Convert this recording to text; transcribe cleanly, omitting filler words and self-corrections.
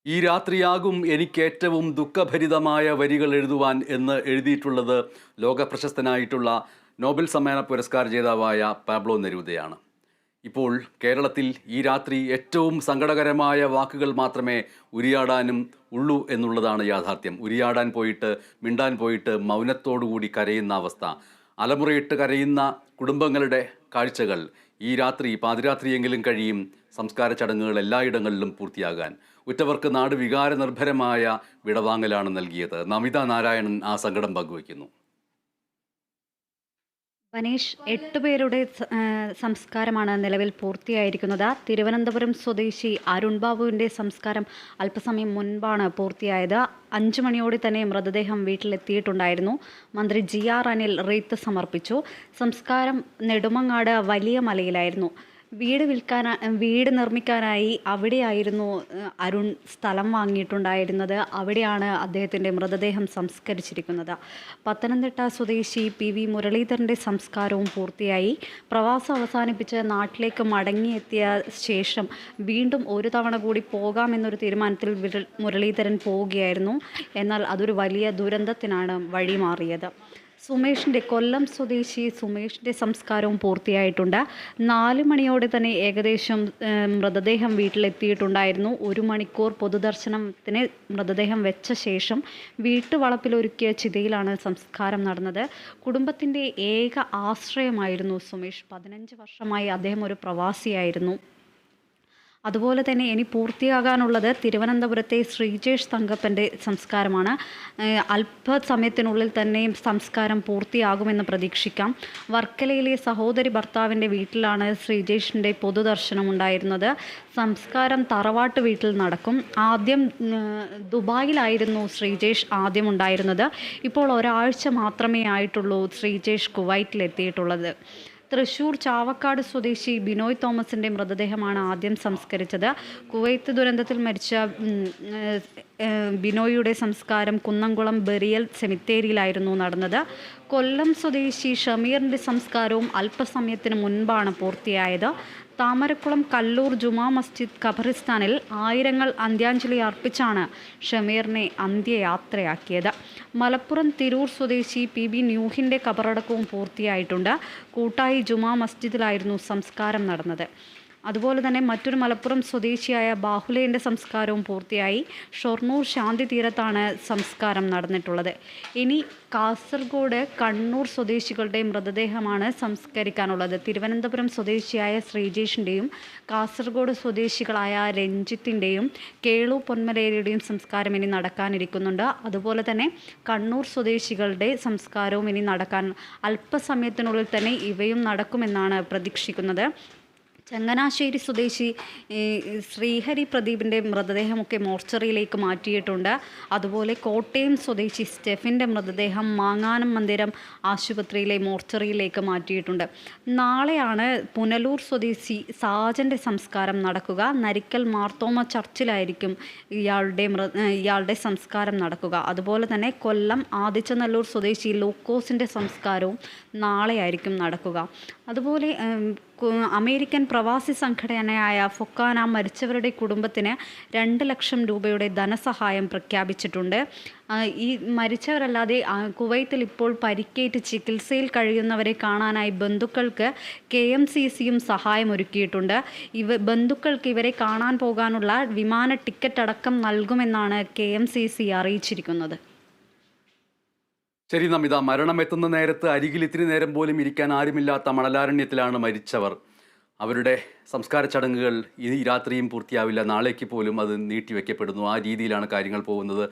ഈ രാത്രിയാകും എനിക്കേറ്റവും ദുഃഖഭരിതമായ വരികൾ എഴുതുവാൻ എന്ന് എഴുതിയിട്ടുള്ളത് ലോകപ്രശസ്തനായിട്ടുള്ള നോബൽ സമ്മാന പുരസ്കാര ജേതാവായ പാബ്ലോ നെരൂദയാണ്. ഇപ്പോൾ കേരളത്തിൽ ഈ രാത്രി ഏറ്റവും സങ്കടകരമായ വാക്കുകൾ മാത്രമേ ഉരിയാടാനും ഉള്ളൂ എന്നുള്ളതാണ് യാഥാർത്ഥ്യം. ഉരിയാടാൻ പോയിട്ട് മിണ്ടാൻ പോയിട്ട് മൗനത്തോടുകൂടി കരയുന്ന അവസ്ഥ, അലമുറയിട്ട് കരയുന്ന കുടുംബങ്ങളുടെ കാഴ്ചകൾ. ഈ രാത്രി പാതിരാത്രിയെങ്കിലും കഴിയും സംസ്കാര ചടങ്ങുകൾ എല്ലായിടങ്ങളിലും പൂർത്തിയാകാൻ. ഉറ്റവർക്ക് നാട് വികാരനിർഭരമായ വിടവാങ്ങലാണ് നൽകിയത്. നമിത നാരായണൻ ആ സങ്കടം പങ്കുവയ്ക്കുന്നു. മനീഷ്, 8 പേരുടെ സംസ്കാരമാണ് നിലവിൽ പൂർത്തിയായിരിക്കുന്നത്. തിരുവനന്തപുരം സ്വദേശി അരുൺ ബാബുവിൻ്റെ സംസ്കാരം അല്പസമയം മുൻപാണ് പൂർത്തിയായത്. 5 മണിയോടെ തന്നെ മൃതദേഹം വീട്ടിലെത്തിയിട്ടുണ്ടായിരുന്നു. മന്ത്രി GR അനിൽ റീത്ത് സമർപ്പിച്ചു. സംസ്കാരം നെടുമങ്ങാട് വലിയ മലയിലായിരുന്നു. വീട് നിർമ്മിക്കാനായി അവിടെയായിരുന്നു അരുൺ സ്ഥലം വാങ്ങിയിട്ടുണ്ടായിരുന്നത്. അവിടെയാണ് അദ്ദേഹത്തിൻ്റെ മൃതദേഹം സംസ്കരിച്ചിരിക്കുന്നത്. പത്തനംതിട്ട സ്വദേശി PV മുരളീധരൻ്റെ സംസ്കാരവും പൂർത്തിയായി. പ്രവാസം അവസാനിപ്പിച്ച് നാട്ടിലേക്ക് മടങ്ങിയെത്തിയ ശേഷം വീണ്ടും ഒരു തവണ കൂടി പോകാമെന്നൊരു തീരുമാനത്തിൽ മുരളീധരൻ പോവുകയായിരുന്നു. എന്നാൽ അതൊരു വലിയ ദുരന്തത്തിനാണ് വഴിമാറിയത്. കൊല്ലം സ്വദേശി സുമേഷിൻ്റെ സംസ്കാരവും പൂർത്തിയായിട്ടുണ്ട്. 4 മണിയോടെ തന്നെ ഏകദേശം മൃതദേഹം വീട്ടിലെത്തിയിട്ടുണ്ടായിരുന്നു. 1 മണിക്കൂർ പൊതുദർശനത്തിന് മൃതദേഹം വെച്ച ശേഷം വീട്ടുവളപ്പിലൊരുക്കിയ ചിതയിലാണ് സംസ്കാരം നടന്നത്. കുടുംബത്തിൻ്റെ ഏക ആശ്രയമായിരുന്നു സുമേഷ്. 15 വർഷമായി അദ്ദേഹം ഒരു പ്രവാസിയായിരുന്നു. അതുപോലെ തന്നെ ഇനി പൂർത്തിയാകാനുള്ളത് തിരുവനന്തപുരത്തെ ശ്രീജേഷ് തങ്കപ്പൻ്റെ സംസ്കാരമാണ്. അല്പസമയത്തിനുള്ളിൽ തന്നെ സംസ്കാരം പൂർത്തിയാകുമെന്ന് പ്രതീക്ഷിക്കാം. വർക്കലയിലെ സഹോദരി ഭർത്താവിൻ്റെ വീട്ടിലാണ് ശ്രീജേഷിൻ്റെ പൊതുദർശനം ഉണ്ടായിരുന്നത്. സംസ്കാരം തറവാട്ട് വീട്ടിൽ നടക്കും. ആദ്യം ദുബായിലായിരുന്നു ശ്രീജേഷ് ആദ്യം ഉണ്ടായിരുന്നത്. ഇപ്പോൾ ഒരാഴ്ച മാത്രമേ ആയിട്ടുള്ളൂ ശ്രീജേഷ് കുവൈറ്റിലെത്തിയിട്ടുള്ളത്. തൃശൂർ ചാവക്കാട് സ്വദേശി ബിനോയ് തോമസിൻ്റെ മൃതദേഹമാണ് ആദ്യം സംസ്കരിച്ചത്. കുവൈത്ത് ദുരന്തത്തിൽ മരിച്ച ബിനോയിയുടെ സംസ്കാരം കുന്നംകുളം ബെറിയൽ സെമിത്തേരിയിലായിരുന്നു നടന്നത്. കൊല്ലം സ്വദേശി ഷമീറിൻ്റെ സംസ്കാരവും അല്പസമയത്തിന് മുൻപാണ് പൂർത്തിയായത്. താമരക്കുളം കല്ലൂർ ജുമാ മസ്ജിദ് ഖബറിസ്ഥാനിൽ ആയിരങ്ങൾ അന്ത്യാഞ്ജലി അർപ്പിച്ചാണ് ഷമീറിനെ അന്ത്യയാത്രയാക്കിയത്. മലപ്പുറം തിരൂർ സ്വദേശി PB ന്യൂഹിൻ്റെ ഖബറടക്കവും പൂർത്തിയായിട്ടുണ്ട്. കൂട്ടായി ജുമാ മസ്ജിദിലായിരുന്നു സംസ്കാരം നടന്നത്. അതുപോലെ തന്നെ മറ്റൊരു മലപ്പുറം സ്വദേശിയായ ബാഹുലേൻ്റെ സംസ്കാരവും പൂർത്തിയായി. ഷൊർണൂർ ശാന്തി തീരത്താണ് സംസ്കാരം നടന്നിട്ടുള്ളത്. ഇനി കാസർഗോഡ്, കണ്ണൂർ സ്വദേശികളുടെ മൃതദേഹമാണ് സംസ്കരിക്കാനുള്ളത്. തിരുവനന്തപുരം സ്വദേശിയായ ശ്രീജേഷിൻ്റെയും കാസർഗോഡ് സ്വദേശികളായ രഞ്ജിത്തിൻ്റെയും കേളു പൊന്മലേരിയുടെയും സംസ്കാരം ഇനി നടക്കാനിരിക്കുന്നുണ്ട്. അതുപോലെ തന്നെ കണ്ണൂർ സ്വദേശികളുടെ സംസ്കാരവും ഇനി നടക്കാൻ അല്പസമയത്തിനുള്ളിൽ തന്നെ ഇവയും നടക്കുമെന്നാണ് പ്രതീക്ഷിക്കുന്നത്. ചങ്ങനാശ്ശേരി സ്വദേശി ശ്രീഹരി പ്രദീപിൻ്റെ മൃതദേഹമൊക്കെ മോർച്ചറിയിലേക്ക് മാറ്റിയിട്ടുണ്ട്. അതുപോലെ കോട്ടയം സ്വദേശി സ്റ്റെഫിൻ്റെ മൃതദേഹം മാങ്ങാനം മന്ദിരം ആശുപത്രിയിലെ മോർച്ചറിയിലേക്ക് മാറ്റിയിട്ടുണ്ട്. നാളെയാണ് പുനലൂർ സ്വദേശി സാജൻ്റെ സംസ്കാരം നടക്കുക. നരിക്കൽ മാർത്തോമ ചർച്ചിലായിരിക്കും ഇയാളുടെ സംസ്കാരം നടക്കുക. അതുപോലെ തന്നെ കൊല്ലം ആദിച്ചനല്ലൂർ സ്വദേശി ലൂക്കോസിൻ്റെ സംസ്കാരവും നാളെയായിരിക്കും നടക്കുക. അതുപോലെ അമേരിക്കൻ പ്രവാസി സംഘടനയായ ഫൊക്കാന മരിച്ചവരുടെ കുടുംബത്തിന് 2 ലക്ഷം രൂപയുടെ ധനസഹായം പ്രഖ്യാപിച്ചിട്ടുണ്ട്. ഈ മരിച്ചവരല്ലാതെ കുവൈത്തിൽ ഇപ്പോൾ പരിക്കേറ്റ് ചികിത്സയിൽ കഴിയുന്നവരെ കാണാനായി ബന്ധുക്കൾക്ക് KMCCയും സഹായം ഒരുക്കിയിട്ടുണ്ട്. ബന്ധുക്കൾക്ക് ഇവരെ കാണാൻ പോകാനുള്ള വിമാന ടിക്കറ്റ് അടക്കം നൽകുമെന്നാണ് KMCC അറിയിച്ചിരിക്കുന്നത്. ശരി നമിത, മരണം എത്തുന്ന നേരത്ത് അരികിൽ ഇത്തിരി നേരം പോലും ഇരിക്കാൻ ആരുമില്ലാത്ത മണലാരണ്യത്തിലാണ് മരിച്ചവർ. അവരുടെ സംസ്കാര ചടങ്ങുകൾ ഈ രാത്രിയും പൂർത്തിയാവില്ല, നാളേക്ക് പോലും അത് നീട്ടിവെക്കപ്പെടുന്നു. ആ രീതിയിലാണ് കാര്യങ്ങൾ പോകുന്നത്.